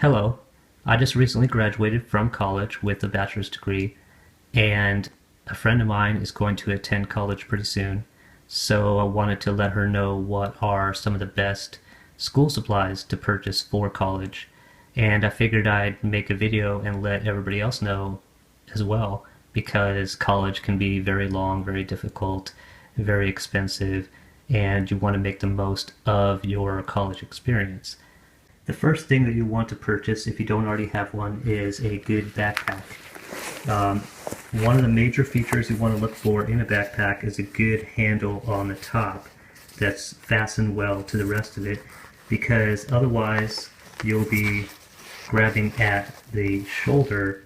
Hello. I just recently graduated from college with a bachelor's degree, and a friend of mine is going to attend college pretty soon. So I wanted to let her know what are some of the best school supplies to purchase for college. And I figured I'd make a video and let everybody else know as well, because college can be very long, very difficult, very expensive, and you want to make the most of your college experience. The first thing that you want to purchase, if you don't already have one, is a good backpack. Um, One of the major features you want to look for in a backpack is a good handle on the top that's fastened well to the rest of it, because otherwise you'll be grabbing at the shoulder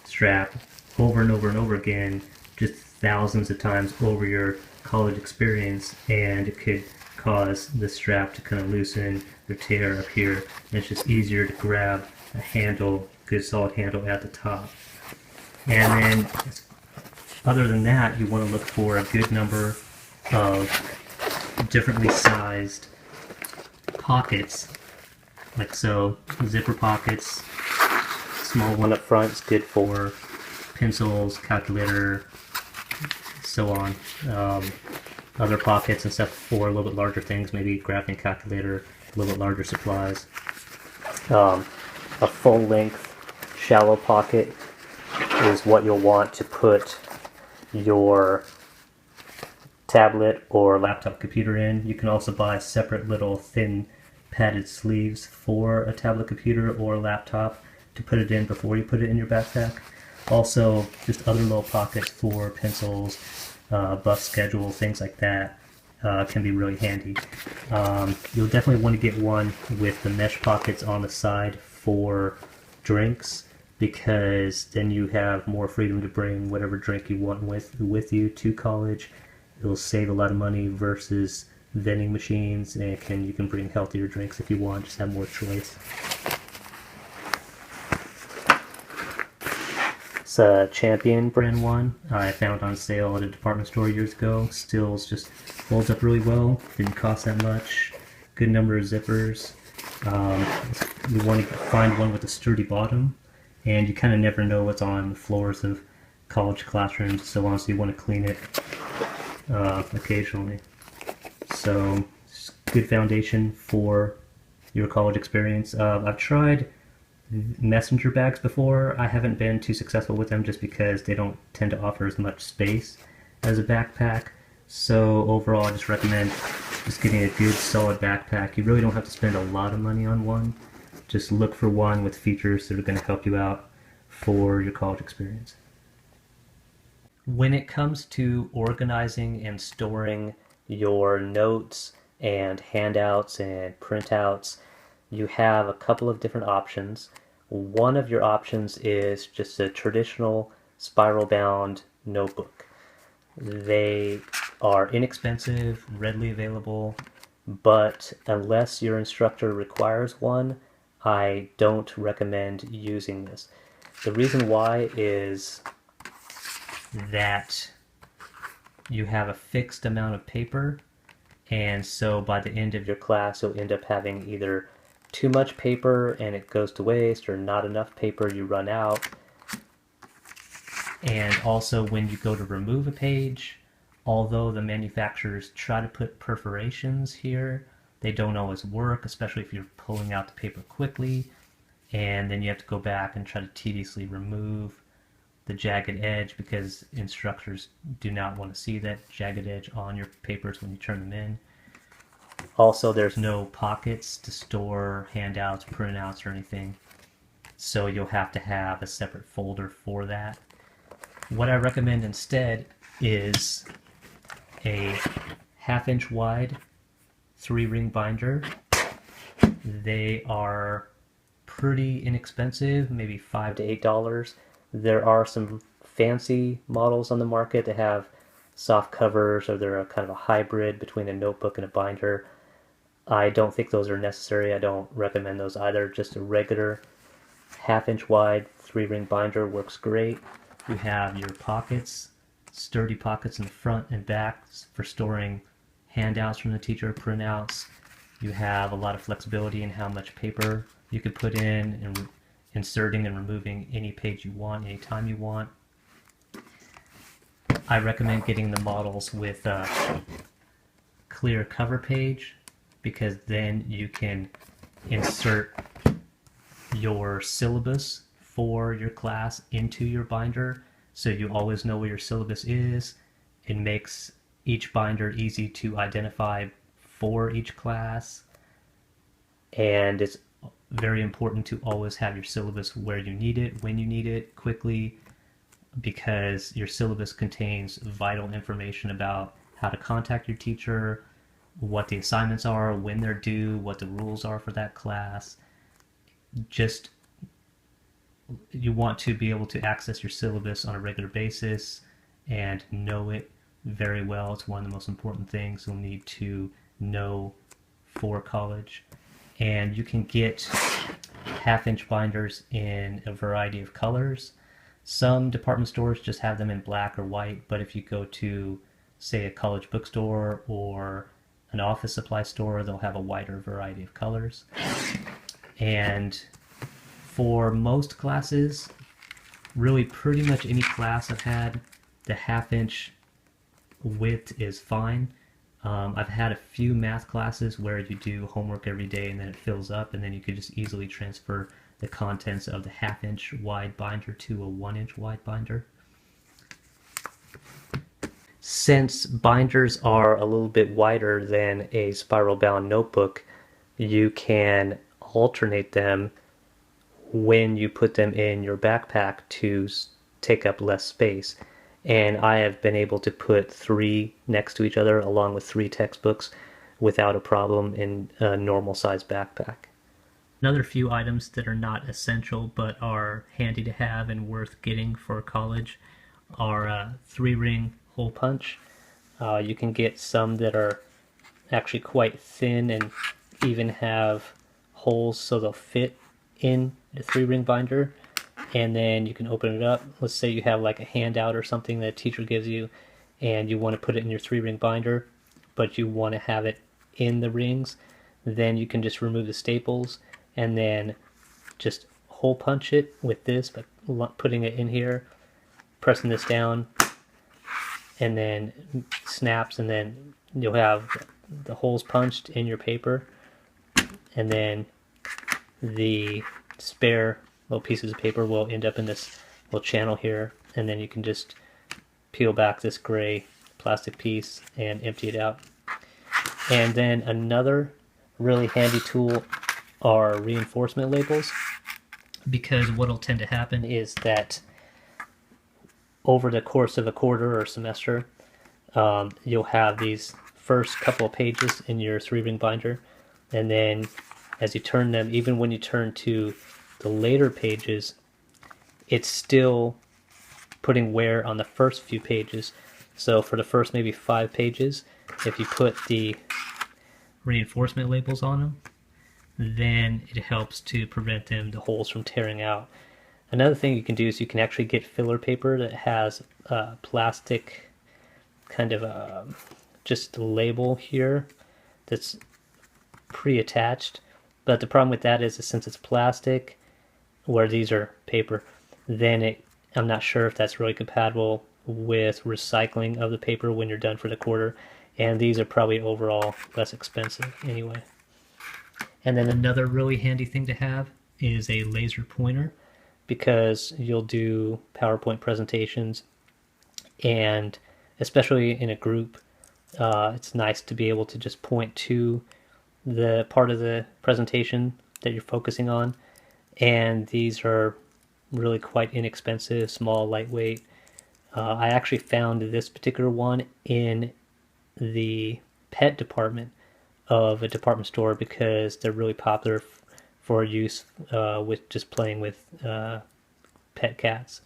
strap over and over and over again, just thousands of times over your college experience, and it could cause the strap to kind of loosen or tear up here. And it's just easier to grab a handle, good solid handle at the top. And then, other than that, you want to look for a good number of differently sized pockets, like so. Zipper pockets, small one up front is good for pencils, calculator, so on. Other pockets and stuff for a little bit larger things, maybe graphing calculator, a little bit larger supplies. A full length shallow pocket is what you'll want to put your tablet or laptop computer in. You can also buy separate little thin padded sleeves for a tablet computer or laptop to put it in before you put it in your backpack. Also, just other little pockets for pencils, bus schedule, things like that can be really handy. You'll definitely want to get one with the mesh pockets on the side for drinks, because then you have more freedom to bring whatever drink you want with you to college. It'll save a lot of money versus vending machines, and you can bring healthier drinks if you want, just have more choice. It's a Champion brand one I found on sale at a department store years ago. Still just holds up really well, didn't cost that much, good number of zippers. You want to find one with a sturdy bottom, and you kind of never know what's on the floors of college classrooms and so on, so you want to clean it occasionally. So it's a good foundation for your college experience. I've tried messenger bags before. I haven't been too successful with them just because they don't tend to offer as much space as a backpack. So overall, I just recommend just getting a good solid backpack. You really don't have to spend a lot of money on one. Just look for one with features that are going to help you out for your college experience. When it comes to organizing and storing your notes and handouts and printouts, you have a couple of different options. One of your options is just a traditional spiral-bound notebook. They are inexpensive, readily available, but unless your instructor requires one, I don't recommend using this. The reason why is that you have a fixed amount of paper, and so by the end of your class you'll end up having either too much paper and it goes to waste, or not enough paper, you run out. And also, when you go to remove a page, although the manufacturers try to put perforations here, they don't always work, especially if you're pulling out the paper quickly, and then you have to go back and try to tediously remove the jagged edge, because instructors do not want to see that jagged edge on your papers when you turn them in. Also, there's no pockets to store handouts, printouts, or anything, so you'll have to have a separate folder for that. What I recommend instead is a 1/2 inch wide 3-ring binder. They are pretty inexpensive, maybe $5 to $8. There are some fancy models on the market that have soft covers, or they're a kind of a hybrid between a notebook and a binder. I don't think those are necessary. I don't recommend those either. Just a regular 1/2 inch wide 3-ring binder works great. You have your pockets, sturdy pockets in the front and back for storing handouts from the teacher, printouts. You have a lot of flexibility in how much paper You could put in and inserting and removing any page you want, anytime you want. I recommend getting the models with a clear cover page, because then you can insert your syllabus for your class into your binder, so you always know where your syllabus is. It makes each binder easy to identify for each class, and it's very important to always have your syllabus where you need it, when you need it, quickly, because your syllabus contains vital information about how to contact your teacher, what the assignments are, when they're due, what the rules are for that class. Just, you want to be able to access your syllabus on a regular basis and know it very well. It's one of the most important things you'll need to know for college. And you can get half-inch binders in a variety of colors. Some department stores just have them in black or white, but if you go to, say, a college bookstore or an office supply store, they'll have a wider variety of colors. And for most classes, really pretty much any class I've had, the half-inch width is fine. I've had a few math classes where you do homework every day and then it fills up, and then you could just easily transfer the contents of the half-inch wide binder to a 1-inch wide binder. Since binders are a little bit wider than a spiral-bound notebook, you can alternate them when you put them in your backpack to take up less space. And I have been able to put 3 next to each other along with 3 textbooks without a problem in a normal size backpack. Another few items that are not essential but are handy to have and worth getting for college are a 3-ring hole punch. You can get some that are actually quite thin and even have holes so they'll fit in a 3-ring binder. And then you can open it up. Let's say you have like a handout or something that a teacher gives you and you want to put it in your 3-ring binder, but you want to have it in the rings. Then you can just remove the staples and then just hole punch it with this, but putting it in here, pressing this down, and then snaps, and then you'll have the holes punched in your paper, and then the spare little pieces of paper will end up in this little channel here, and then you can just peel back this gray plastic piece and empty it out. And then another really handy tool are reinforcement labels, because what will tend to happen is that over the course of a quarter or semester, you'll have these first couple of pages in your 3-ring binder, and then as you turn them, even when you turn to the later pages, it's still putting wear on the first few pages. So for the first maybe 5 pages, if you put the reinforcement labels on them, then it helps to prevent the holes from tearing out. Another thing you can do is you can actually get filler paper that has a plastic kind of just a label here that's pre-attached. But the problem with that is since it's plastic, where these are paper, then I'm not sure if that's really compatible with recycling of the paper when you're done for the quarter, and these are probably overall less expensive anyway. And then another really handy thing to have is a laser pointer, because you'll do PowerPoint presentations, and especially in a group, it's nice to be able to just point to the part of the presentation that you're focusing on. And these are really quite inexpensive, small, lightweight. I actually found this particular one in the pet department of a department store because they're really popular for use with just playing with pet cats.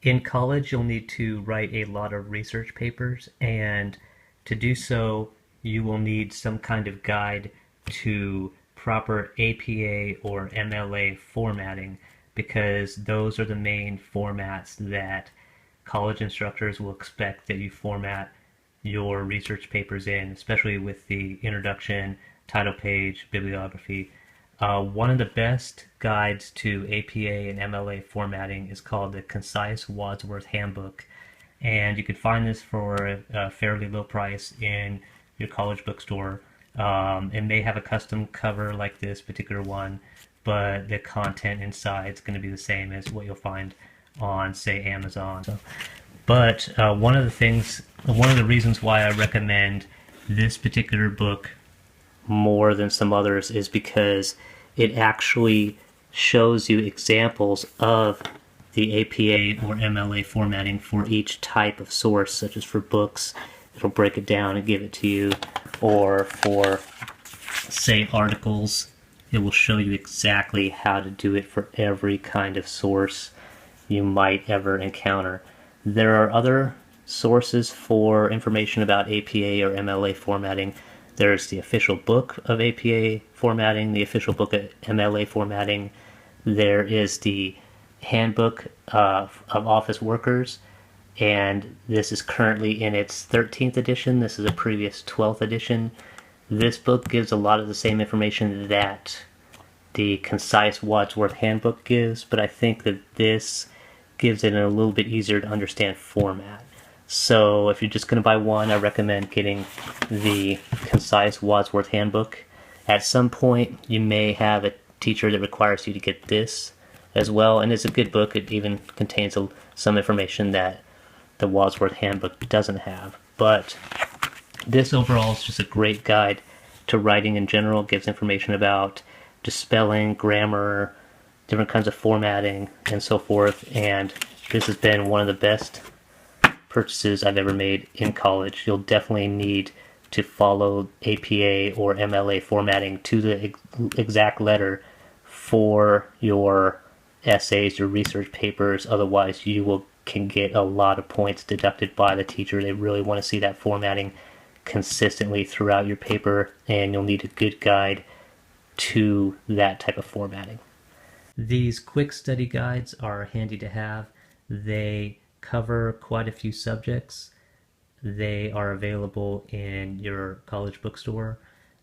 In college, you'll need to write a lot of research papers, and to do so, you will need some kind of guide to proper APA or MLA formatting, because those are the main formats that college instructors will expect that you format your research papers in, especially with the introduction, title page, bibliography. One of the best guides to APA and MLA formatting is called the Concise Wadsworth Handbook, and you can find this for a fairly low price in your college bookstore. It may have a custom cover like this particular one, but the content inside is going to be the same as what you'll find on, say, Amazon. But one of the reasons why I recommend this particular book more than some others is because it actually shows you examples of the APA or MLA formatting for each type of source, such as for books, it'll break it down and give it to you, or for, say, articles, it will show you exactly how to do it for every kind of source you might ever encounter. There are other sources for information about APA or MLA formatting. There's the official book of APA formatting, the official book of MLA formatting. There is the handbook of office workers, and this is currently in its 13th edition. This is a previous 12th edition. This book gives a lot of the same information that the Concise Wadsworth Handbook gives, but I think that this gives it a little bit easier to understand format. So if you're just going to buy one, I recommend getting the Concise Wadsworth Handbook. At some point, you may have a teacher that requires you to get this as well, and it's a good book. It even contains some information that the Wadsworth Handbook doesn't have. But this overall is just a great guide to writing in general. It gives information about just spelling, grammar, different kinds of formatting, and so forth. And this has been one of the best purchases I've ever made in college. You'll definitely need to follow APA or MLA formatting to the exact letter for your essays, your research papers. Otherwise, you can get a lot of points deducted by the teacher. They really want to see that formatting consistently throughout your paper, and you'll need a good guide to that type of formatting. These quick study guides are handy to have. They cover quite a few subjects. They are available in your college bookstore.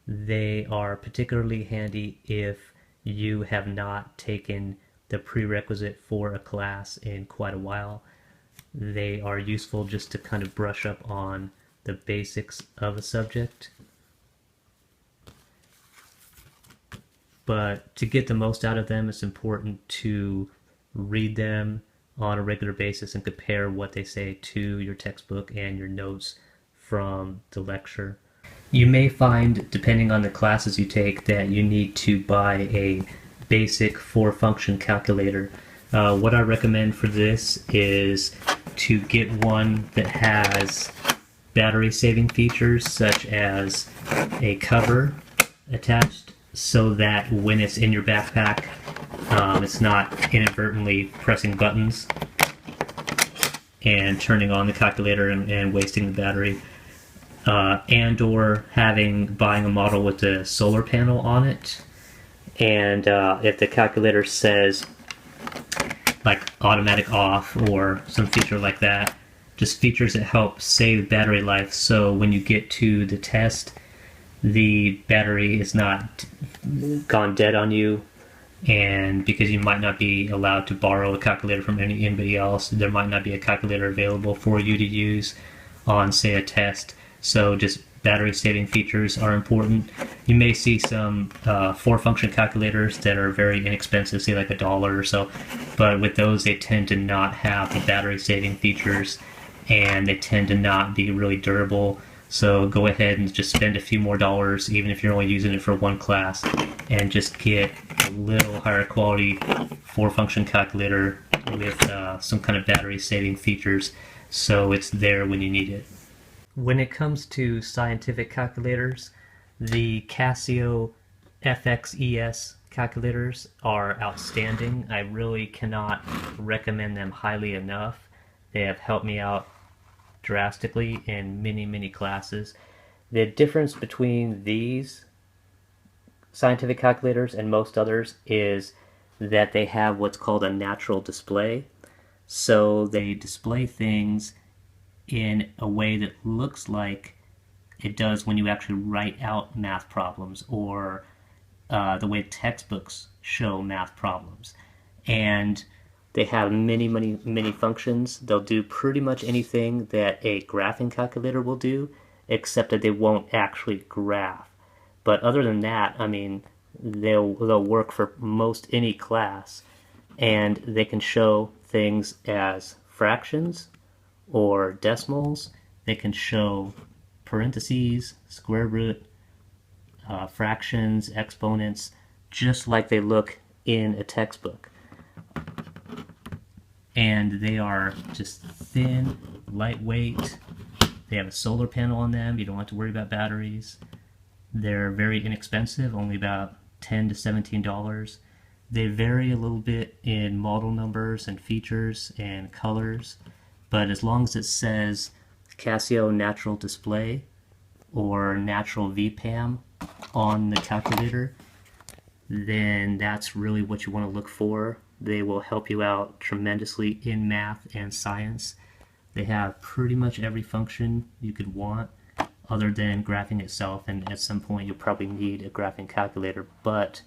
They are particularly handy if you have not taken the prerequisite for a class in quite a while. They are useful just to kind of brush up on the basics of a subject. But to get the most out of them, it's important to read them on a regular basis and compare what they say to your textbook and your notes from the lecture. You may find, depending on the classes you take, that you need to buy a basic four-function calculator. What I recommend for this is to get one that has battery-saving features, such as a cover attached, so that when it's in your backpack, it's not inadvertently pressing buttons and turning on the calculator and wasting the battery, and or buying a model with a solar panel on it. And if the calculator says like automatic off or some feature like that, just features that help save battery life, so when you get to the test, the battery is not gone dead on you. And because you might not be allowed to borrow a calculator from anybody else, there might not be a calculator available for you to use on, say, a test. So just battery saving features are important. You may see some four-function calculators that are very inexpensive, say like $1 or so, but with those they tend to not have the battery saving features, and they tend to not be really durable. So go ahead and just spend a few more dollars, even if you're only using it for one class, and just get a little higher quality four-function calculator with some kind of battery saving features, so it's there when you need it. When it comes to scientific calculators, the Casio FXES calculators are outstanding. I really cannot recommend them highly enough. They have helped me out drastically in many classes. The difference between these scientific calculators and most others is that they have what's called a natural display. So they display things in a way that looks like it does when you actually write out math problems, or the way textbooks show math problems. And they have many functions. They'll do pretty much anything that a graphing calculator will do, except that they won't actually graph. But other than that, I mean, they'll work for most any class, and they can show things as fractions or decimals. They can show parentheses, square root, fractions, exponents, just like they look in a textbook. And they are just thin, lightweight. They have a solar panel on them. You don't have to worry about batteries. They're very inexpensive, only about $10 to $17. They vary a little bit in model numbers and features and colors, but as long as it says Casio Natural Display or Natural VPAM on the calculator, then that's really what you want to look for. They will help you out tremendously in math and science. They have pretty much every function you could want other than graphing itself, and at some point you'll probably need a graphing calculator, but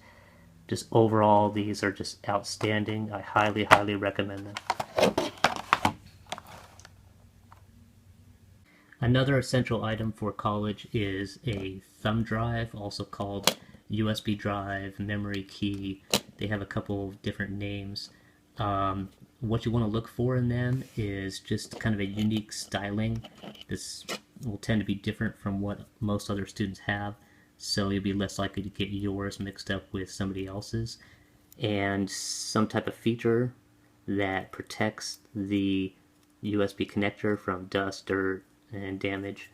just overall these are just outstanding. I highly recommend them. Another essential item for college is a thumb drive, also called USB drive, memory key. They have a couple of different names. What you want to look for in them is just kind of a unique styling. This will tend to be different from what most other students have, so you'll be less likely to get yours mixed up with somebody else's. And some type of feature that protects the USB connector from dust, dirt, and damage.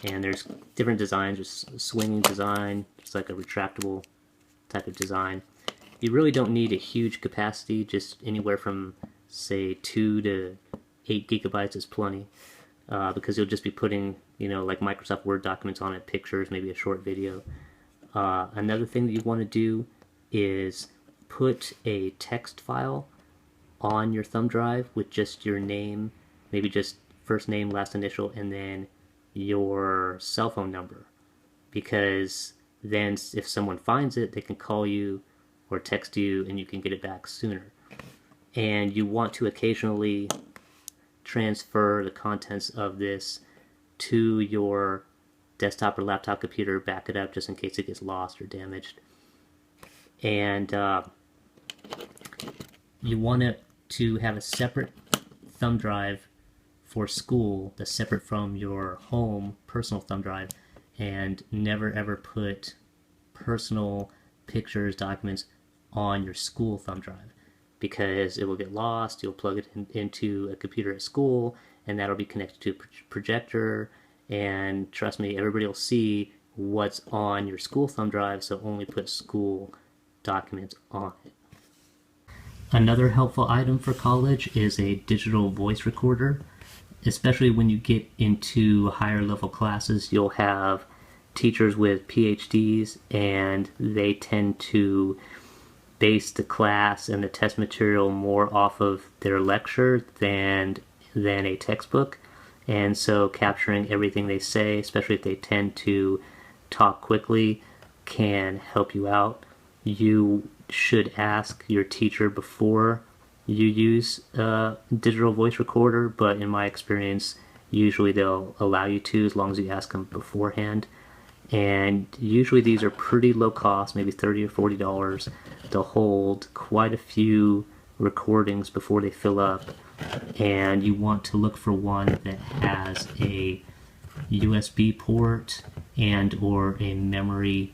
And there's different designs. There's a swinging design, it's like a retractable type of design. You really don't need a huge capacity, just anywhere from say 2 to 8 gigabytes is plenty, because you'll just be putting, you know, like Microsoft Word documents on it, pictures, maybe a short video. Another thing that you want to do is put a text file on your thumb drive with just your name, maybe just first name, last initial, and then your cell phone number, because then if someone finds it, they can call you or text you and you can get it back sooner. And you want to occasionally transfer the contents of this to your desktop or laptop computer, back it up just in case it gets lost or damaged. And you want it to have a separate thumb drive for school that's separate from your home personal thumb drive, and never ever put personal pictures, documents on your school thumb drive, because it will get lost. You'll plug it into a computer at school, and that'll be connected to a projector, and trust me, everybody will see what's on your school thumb drive, so only put school documents on it. Another helpful item for college is a digital voice recorder. Especially when you get into higher level classes, you'll have teachers with PhDs, and they tend to base the class and the test material more off of their lecture than a textbook. And so capturing everything they say, especially if they tend to talk quickly, can help you out. You should ask your teacher before you use a digital voice recorder, but in my experience, usually they'll allow you to, as long as you ask them beforehand. And usually these are pretty low cost, maybe $30 or $40. They'll hold quite a few recordings before they fill up, and you want to look for one that has a USB port and or a memory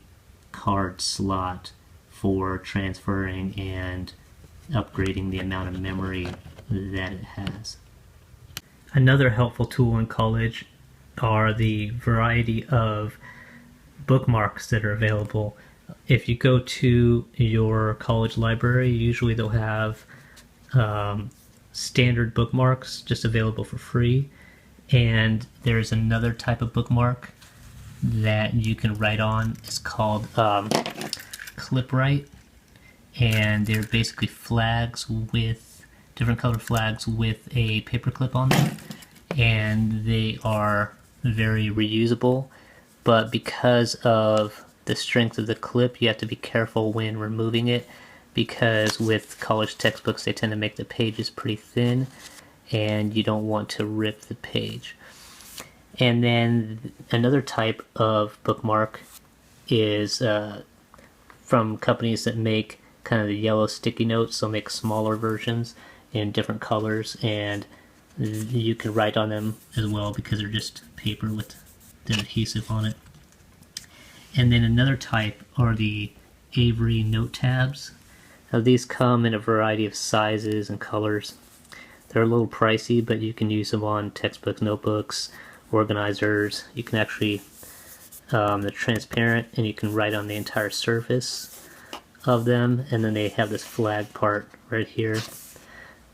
card slot for transferring and upgrading the amount of memory that it has. Another helpful tool in college are the variety of bookmarks that are available. If you go to your college library, usually they'll have standard bookmarks just available for free, and there's another type of bookmark that you can write on. It's called ClipWrite, and they're basically flags with different color flags with a paperclip on them, and they are very reusable. But because of the strength of the clip. You have to be careful when removing it, because with college textbooks they tend to make the pages pretty thin, and you don't want to rip the page. And then another type of bookmark is from companies that make kind of the yellow sticky notes. They'll make smaller versions in different colors, and you can write on them as well because they're just paper with the adhesive on it. And then another type are the Avery note tabs. Now these come in a variety of sizes and colors. They're a little pricey, but you can use them on textbooks, notebooks, organizers. You can actually, they're transparent and you can write on the entire surface of them, and then they have this flag part right here.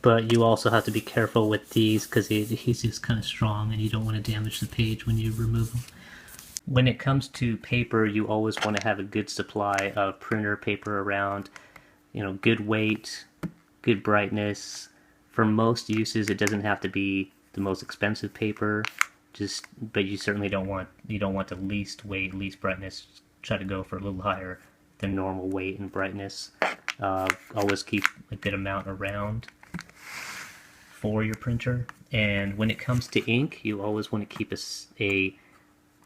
But you also have to be careful with these because the adhesive is kind of strong and you don't want to damage the page when you remove them. When it comes to paper, you always want to have a good supply of printer paper around. You know, good weight, good brightness. For most uses, it doesn't have to be the most expensive paper. But you certainly don't want the least weight, least brightness. Try to go for a little higher than normal weight and brightness. Always keep a good amount around for your printer. And when it comes to ink, you always want to keep a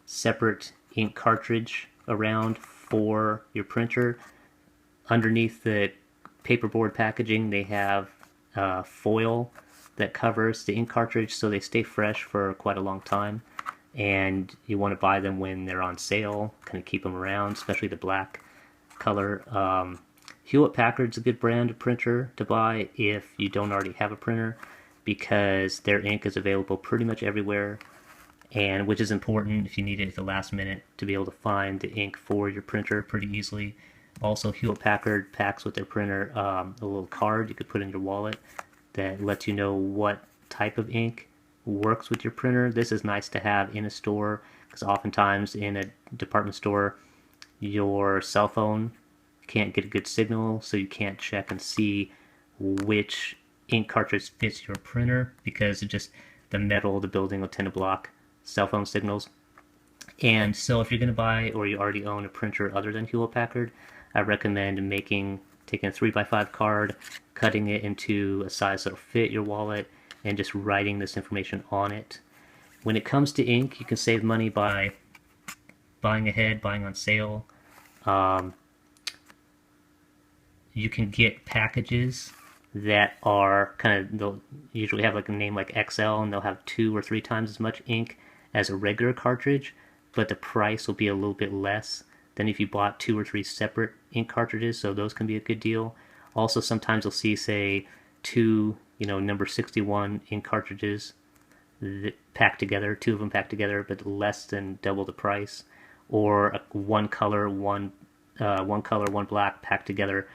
separate ink cartridge around for your printer. Underneath the paperboard packaging, they have foil that covers the ink cartridge so they stay fresh for quite a long time, and you want to buy them when they're on sale, kind of keep them around, especially the black color. Hewlett-Packard's a good brand of printer to buy if you don't already have a printer, because their ink is available pretty much everywhere, and which is important if you need it at the last minute to be able to find the ink for your printer pretty easily. Also, Hewlett-Packard packs with their printer a little card you could put in your wallet that lets you know what type of ink works with your printer. This is nice to have in a store because oftentimes in a department store your cell phone can't get a good signal, so you can't check and see which ink cartridge fits your printer because the metal of the building will tend to block cell phone signals. And so if you're going to buy, or you already own, a printer other than Hewlett-Packard, I recommend taking a 3x5 card, cutting it into a size that'll fit your wallet, and just writing this information on it. When it comes to ink, you can save money by buying ahead, buying on sale. You can get packages that are they'll usually have like a name like XL, and they'll have 2 or 3 times as much ink as a regular cartridge, but the price will be a little bit less than if you bought 2 or 3 separate ink cartridges, so those can be a good deal. Also, sometimes you'll see, say, 2, number 61 ink cartridges that packed together, 2 of them packed together, but less than double the price, or one color, one black packed together,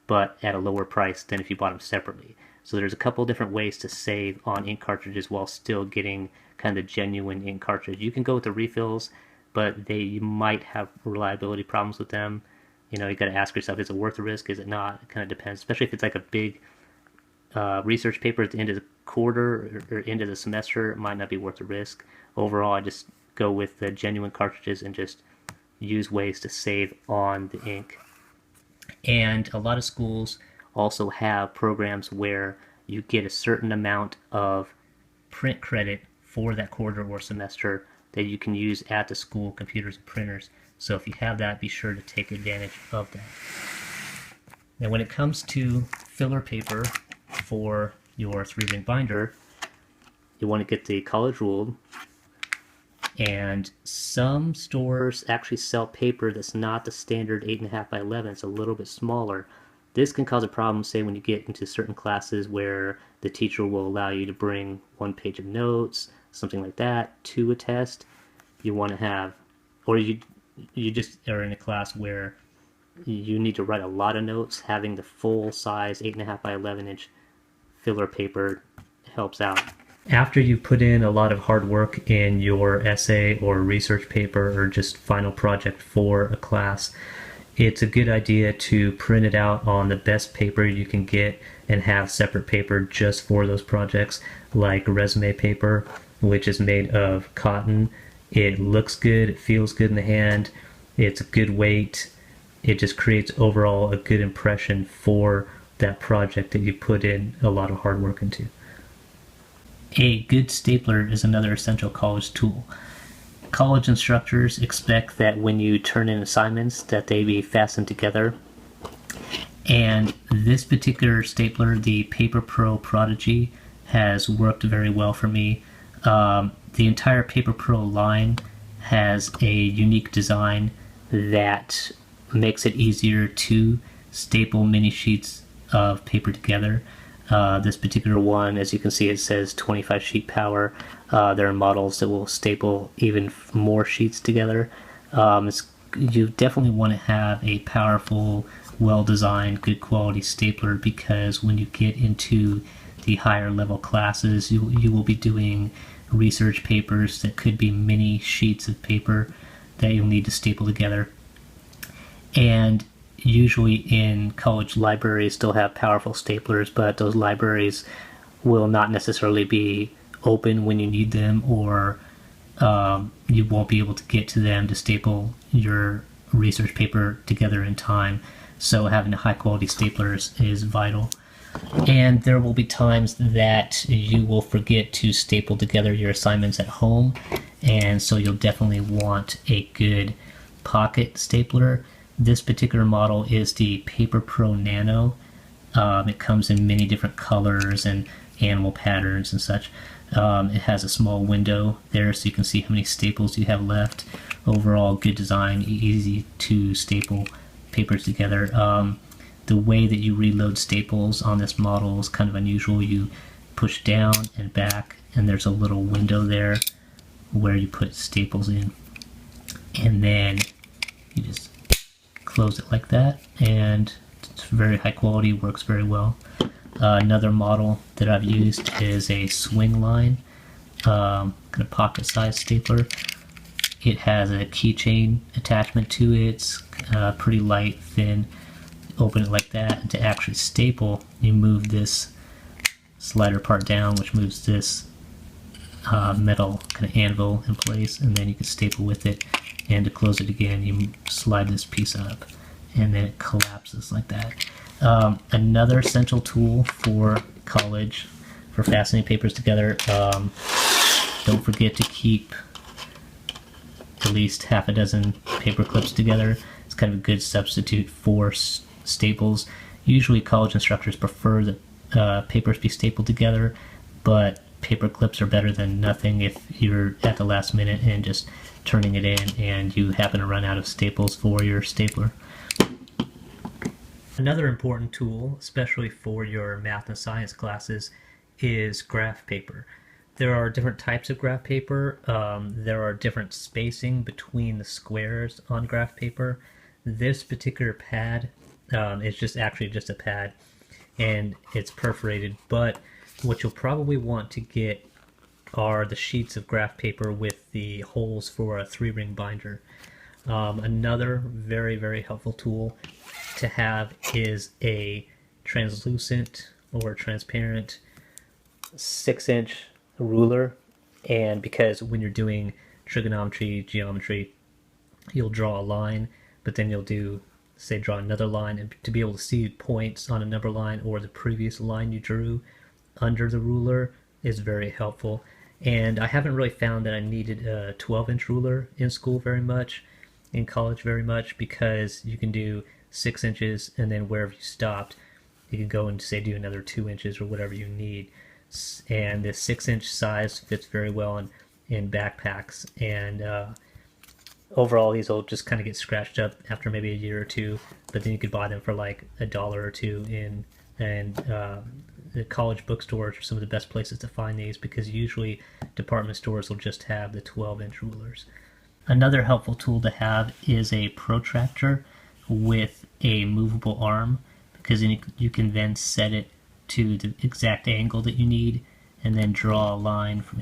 but at a lower price than if you bought them separately. So there's a couple different ways to save on ink cartridges while still getting kind of the genuine ink cartridge. You can go with the refills, but you might have reliability problems with them. You got to ask yourself, is it worth the risk? Is it not? It kind of depends, especially if it's like a big research paper at the end of the quarter or end of the semester. It might not be worth the risk. Overall, I just go with the genuine cartridges and just use ways to save on the ink. And a lot of schools also have programs where you get a certain amount of print credit for that quarter or semester that you can use at the school computers and printers. So if you have that, be sure to take advantage of that. Now when it comes to filler paper for your 3-ring binder, you want to get the college ruled, and some stores actually sell paper that's not the standard 8.5 by 11. It's a little bit smaller. This can cause a problem, say, when you get into certain classes where the teacher will allow you to bring 1 page of notes, something like that, to a test. You want to have, or you just are in a class where you need to write a lot of notes. Having the full size 8.5 by 11 inch filler paper helps out. After you've put in a lot of hard work in your essay or research paper or just final project for a class, it's a good idea to print it out on the best paper you can get and have separate paper just for those projects, like resume paper, which is made of cotton. It looks good, it feels good in the hand, It's a good weight. It just creates overall a good impression for that project that you put in a lot of hard work into. A good stapler is another essential college tool. College instructors expect that when you turn in assignments that they be fastened together. And this particular stapler, the Paper Pro Prodigy, has worked very well for me. The entire Paper Pro line has a unique design that makes it easier to staple many sheets of paper together. This particular one, as you can see, it says 25 sheet power. There are models that will staple even more sheets together. You definitely want to have a powerful, well-designed, good quality stapler, because when you get into the higher level classes, you will be doing research papers that could be many sheets of paper that you'll need to staple together. And usually in college libraries they'll have powerful staplers, but those libraries will not necessarily be open when you need them, or you won't be able to get to them to staple your research paper together in time. So having a high quality stapler is vital. And there will be times that you will forget to staple together your assignments at home, and so you'll definitely want a good pocket stapler. This particular model is the Paper Pro Nano. It comes in many different colors and animal patterns and such. It has a small window there so you can see how many staples you have left. Overall, good design, easy to staple papers together. The way that you reload staples on this model is kind of unusual. You push down and back, and there's a little window there where you put staples in, and then you just close it like that, and it's very high quality, works very well. Another model that I've used is a Swingline, kind of pocket size stapler. It has a keychain attachment to it. It's pretty light, thin. Open it like that, and to actually staple, you move this slider part down, which moves this metal kind of anvil in place, and then you can staple with it. And to close it again, you slide this piece up, and then it collapses like that. Another essential tool for college, for fastening papers together, don't forget to keep at least half a dozen paper clips together. It's kind of a good substitute for staples. Usually college instructors prefer that papers be stapled together, but paper clips are better than nothing if you're at the last minute and just turning it in and you happen to run out of staples for your stapler. Another important tool, especially for your math and science classes, is graph paper. There are different types of graph paper. There are different spacing between the squares on graph paper. This particular pad is just a pad, and it's perforated, but what you'll probably want to get are the sheets of graph paper with the holes for a 3-ring binder. Another very, very helpful tool to have is a translucent or transparent 6-inch ruler, and because when you're doing trigonometry, geometry, you'll draw a line, but then you'll draw another line, and to be able to see points on a number line or the previous line you drew under the ruler is very helpful. And I haven't really found that I needed a 12-inch ruler in school very much, in college very much, because you can do 6 inches, and then wherever you stopped, you can go and say do another 2 inches or whatever you need. And the 6-inch size fits very well in backpacks, and overall these will just kind of get scratched up after maybe a year or two, but then you could buy them for like $1 or $2 the college bookstores are some of the best places to find these, because usually department stores will just have the 12-inch rulers. Another helpful tool to have is a protractor with a movable arm, because you can then set it to the exact angle that you need, and then draw a line from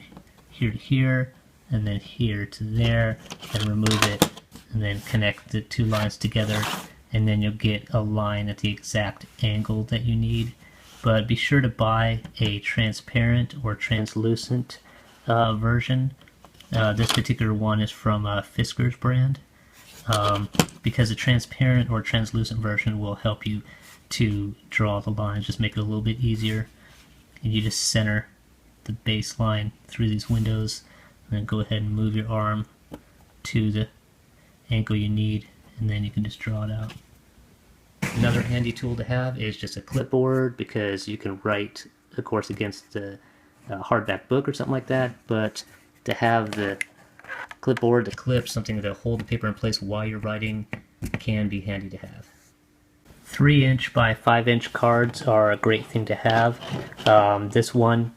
here to here, and then here to there, and remove it, and then connect the two lines together, and then you'll get a line at the exact angle that you need. But be sure to buy a transparent or translucent version. This particular one is from Fiskars brand. because the transparent or translucent version will help you to draw the lines, just make it a little bit easier. And you just center the baseline through these windows, and then go ahead and move your arm to the angle you need, and then you can just draw it out. Another handy tool to have is just a clipboard, because you can write, of course, against a hardback book or something like that, but to have the clipboard, the clip, something to hold the paper in place while you're writing can be handy to have. 3" by 5" cards are a great thing to have. This one,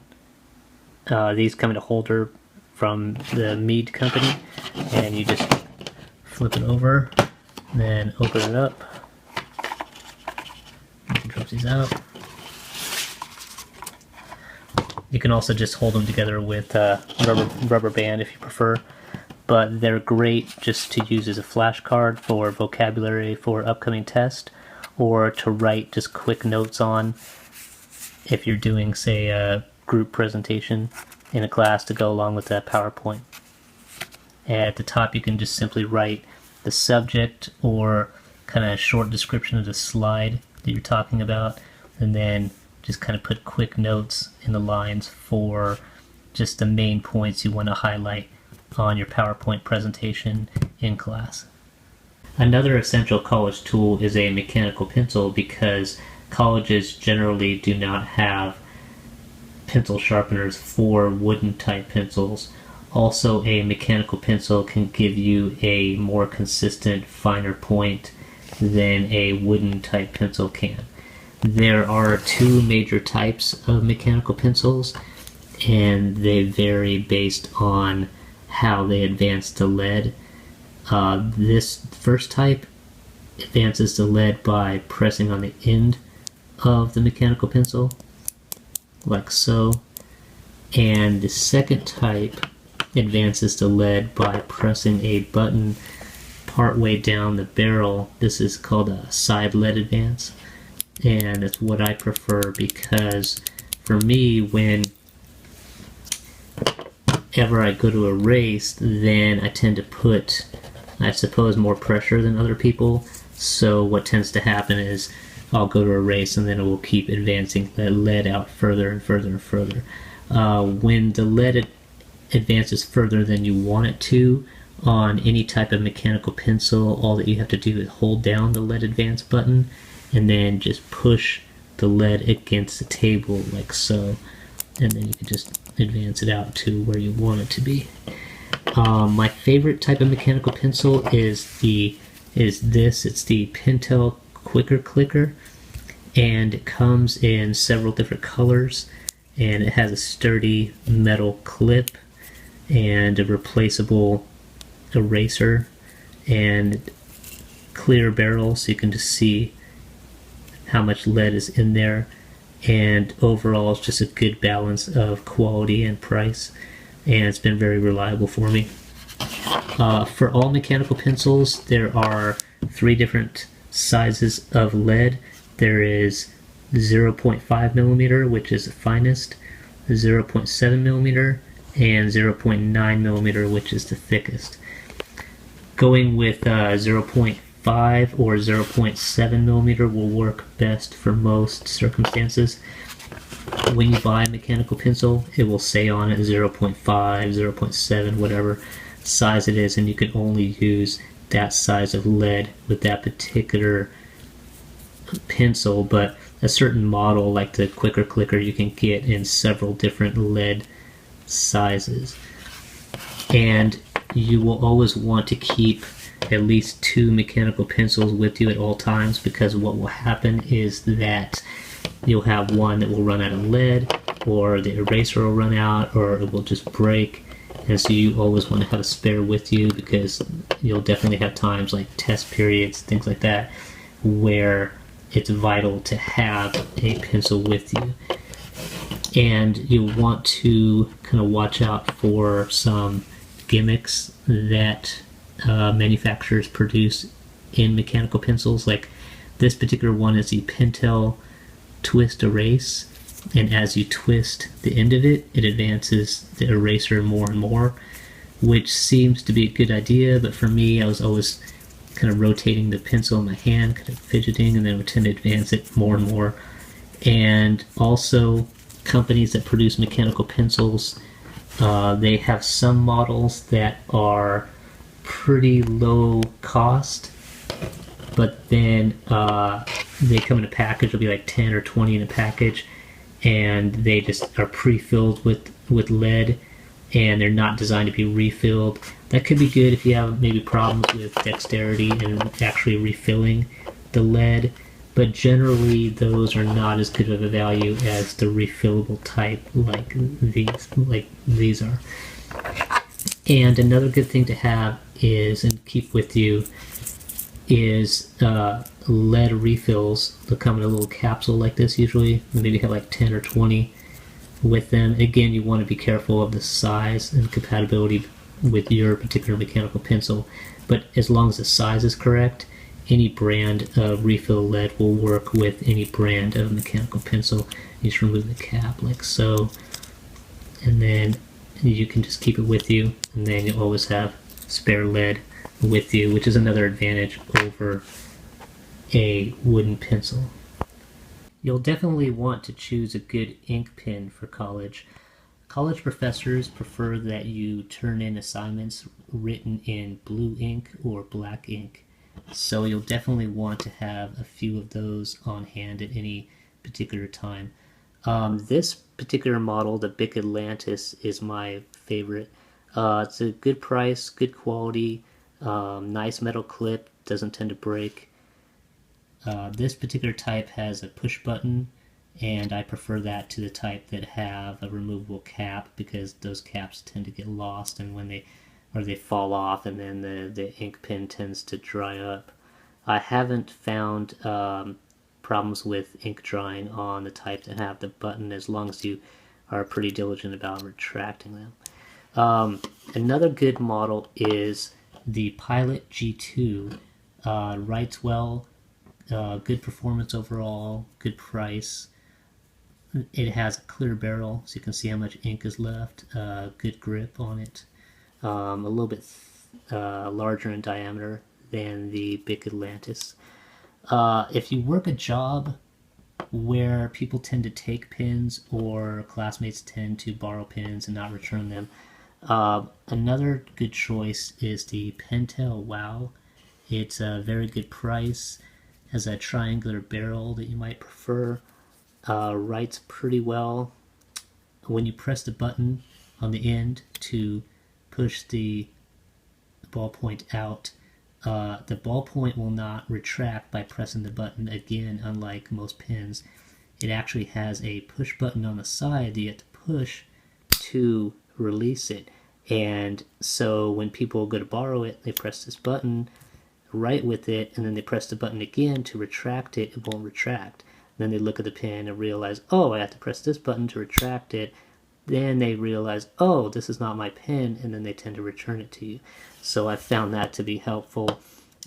these come in a holder from the Mead Company, and you just flip it over, then open it up. You can drop these out. You can also just hold them together with rubber band if you prefer, but they're great just to use as a flashcard for vocabulary for upcoming test, or to write just quick notes on if you're doing, say, a group presentation in a class to go along with that PowerPoint. And at the top you can just simply write the subject or kind of a short description of the slide that you're talking about, and then just kind of put quick notes in the lines for just the main points you want to highlight on your PowerPoint presentation in class. Another essential college tool is a mechanical pencil, because colleges generally do not have pencil sharpeners for wooden type pencils. Also, a mechanical pencil can give you a more consistent, finer point than a wooden type pencil can. There are two major types of mechanical pencils, and they vary based on how they advance the lead. This first type advances the lead by pressing on the end of the mechanical pencil, like so. And the second type advances the lead by pressing a button partway down the barrel. This is called a side lead advance, and it's what I prefer, because for me, whenever I go to erase, then I tend to put, I suppose, more pressure than other people. So what tends to happen is I'll go to erase, and then it will keep advancing the lead out further and further and further. When the lead advances further than you want it to on any type of mechanical pencil, all that you have to do is hold down the lead advance button and then just push the lead against the table like so, and then you can just advance it out to where you want it to be. My favorite type of mechanical pencil is this. It's the Pentel Quicker Clicker, and it comes in several different colors, and it has a sturdy metal clip and a replaceable eraser and clear barrel, so you can just see how much lead is in there, and overall it's just a good balance of quality and price, and it's been very reliable for me. For all mechanical pencils, there are 3 different sizes of lead. There is 0.5 millimeter, which is the finest, 0.7 millimeter, and 0.9 millimeter, which is the thickest. Going with 0.5 or 0.7 millimeter will work best for most circumstances. When you buy a mechanical pencil, it will say on it 0.5, 0.7, whatever size it is, and you can only use that size of lead with that particular pencil. But a certain model like the Quicker Clicker you can get in several different lead sizes, and you will always want to keep at least 2 mechanical pencils with you at all times, because what will happen is that you'll have one that will run out of lead, or the eraser will run out, or it will just break, and so you always want to have a spare with you, because you'll definitely have times like test periods, things like that, where it's vital to have a pencil with you. And you'll want to kind of watch out for some gimmicks that manufacturers produce in mechanical pencils. Like this particular one is the Pentel Twist Erase, and as you twist the end of it, it advances the eraser more and more, which seems to be a good idea, but for me, I was always kind of rotating the pencil in my hand, kind of fidgeting, and then would tend to advance it more and more. And also, companies that produce mechanical pencils, they have some models that are pretty low cost, but then they come in a package. It'll be like 10 or 20 in a package, and they just are pre-filled with lead, and they're not designed to be refilled. That could be good if you have maybe problems with dexterity and actually refilling the lead, but generally those are not as good of a value as the refillable type like these are. And another good thing to have is, and keep with you, is lead refills. They'll come in a little capsule like this usually. Maybe have like 10 or 20 with them. Again, you want to be careful of the size and compatibility with your particular mechanical pencil, but as long as the size is correct, any brand of refill lead will work with any brand of mechanical pencil. You just remove the cap like so, and then you can just keep it with you, and then you'll always have spare lead with you, which is another advantage over a wooden pencil. You'll definitely want to choose a good ink pen for college. College professors prefer that you turn in assignments written in blue ink or black ink, so you'll definitely want to have a few of those on hand at any particular time. This particular model, the Bic Atlantis, is my favorite. It's a good price, good quality, nice metal clip, doesn't tend to break. This particular type has a push button, and I prefer that to the type that have a removable cap, because those caps tend to get lost and when they fall off, and then the ink pen tends to dry up. I haven't found problems with ink drying on the type that have the button, as long as you are pretty diligent about retracting them. Another good model is the Pilot G2. Writes well, good performance overall, good price. It has a clear barrel, so you can see how much ink is left, good grip on it, a little bit larger in diameter than the Bic Atlantis. If you work a job where people tend to take pens, or classmates tend to borrow pens and not return them, another good choice is the Pentel Wow. It's a very good price, has a triangular barrel that you might prefer, writes pretty well. When you press the button on the end to push the ballpoint out, the ballpoint will not retract by pressing the button again, unlike most pens. It actually has a push button on the side that you have to push to release it, and so when people go to borrow it, they press this button, write with it, and then they press the button again to retract it. It won't retract. Then they look at the pen and realize, oh, I have to press this button to retract it. Then they realize, oh, this is not my pen, and then they tend to return it to you. So I found that to be helpful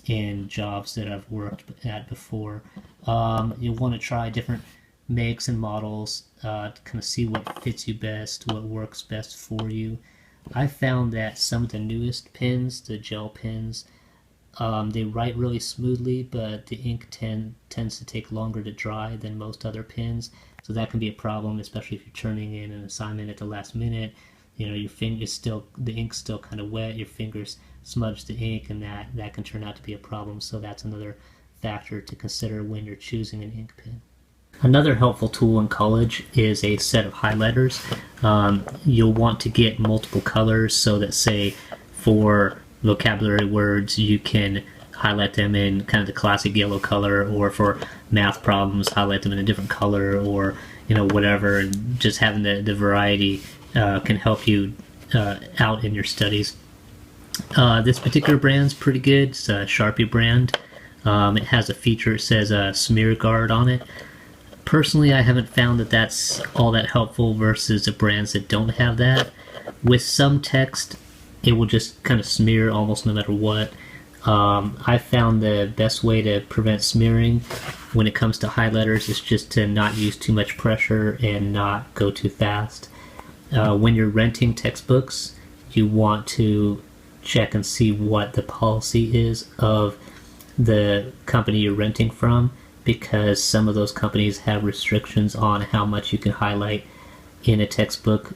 in jobs that I've worked at before. You'll want to try different makes and models to kind of see what fits you best, what works best for you. I found that some of the newest pens, the gel pens, they write really smoothly, but the ink tends to take longer to dry than most other pens, so that can be a problem, especially if you're turning in an assignment at the last minute. You know, your fingers still, the ink's still kind of wet, your fingers smudge the ink, and that can turn out to be a problem. So that's another factor to consider when you're choosing an ink pen. Another helpful tool in college is a set of highlighters. You'll want to get multiple colors, so that, say, for vocabulary words, you can highlight them in kind of the classic yellow color, or for math problems, highlight them in a different color, or whatever. And just having the variety can help you out in your studies. This particular brand's pretty good. It's a Sharpie brand. It has a feature, it says smear guard on it. Personally, I haven't found that that's all that helpful versus the brands that don't have that. With some text, it will just kind of smear almost no matter what. I found the best way to prevent smearing when it comes to highlighters is just to not use too much pressure and not go too fast. When you're renting textbooks, you want to check and see what the policy is of the company you're renting from, because some of those companies have restrictions on how much you can highlight in a textbook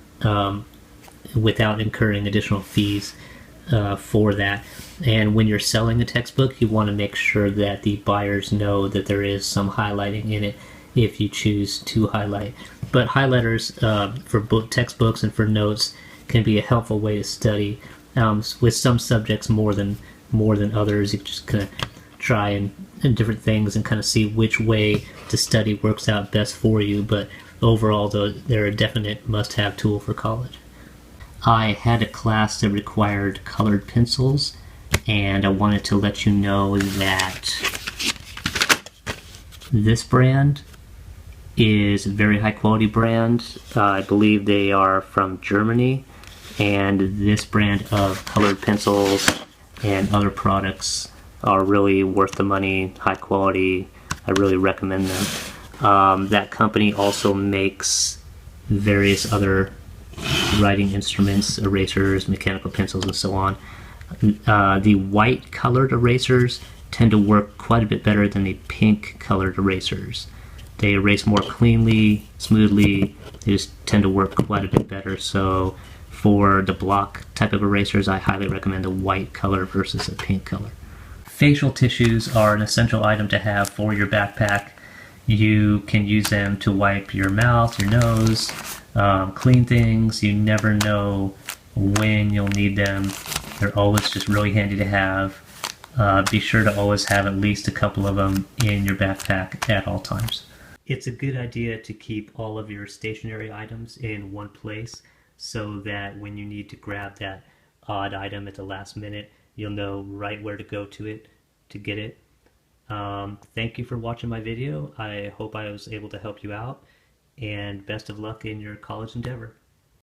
without incurring additional fees for that. And when you're selling a textbook, you want to make sure that the buyers know that there is some highlighting in it if you choose to highlight. But highlighters for textbooks and for notes can be a helpful way to study. With some subjects more than others, you just kind of try and different things and kind of see which way to study works out best for you. But overall, though, they're a definite must-have tool for college. I had a class that required colored pencils, and I wanted to let you know that this brand is a very high quality brand. I believe they are from Germany, and this brand of colored pencils and other products are really worth the money, high quality. I really recommend them. That company also makes various other writing instruments, erasers, mechanical pencils, and so on. The white colored erasers tend to work quite a bit better than the pink colored erasers. They erase more cleanly, smoothly. They just tend to work quite a bit better. So for the block type of erasers, I highly recommend the white color versus a pink color. Facial tissues are an essential item to have for your backpack. You can use them to wipe your mouth, your nose, clean things. You never know when you'll need them. They're always just really handy to have. Be sure to always have at least a couple of them in your backpack at all times. It's a good idea to keep all of your stationery items in one place so that when you need to grab that odd item at the last minute, you'll know right where to go to it to get it. Thank you for watching my video. I hope I was able to help you out, and best of luck in your college endeavor.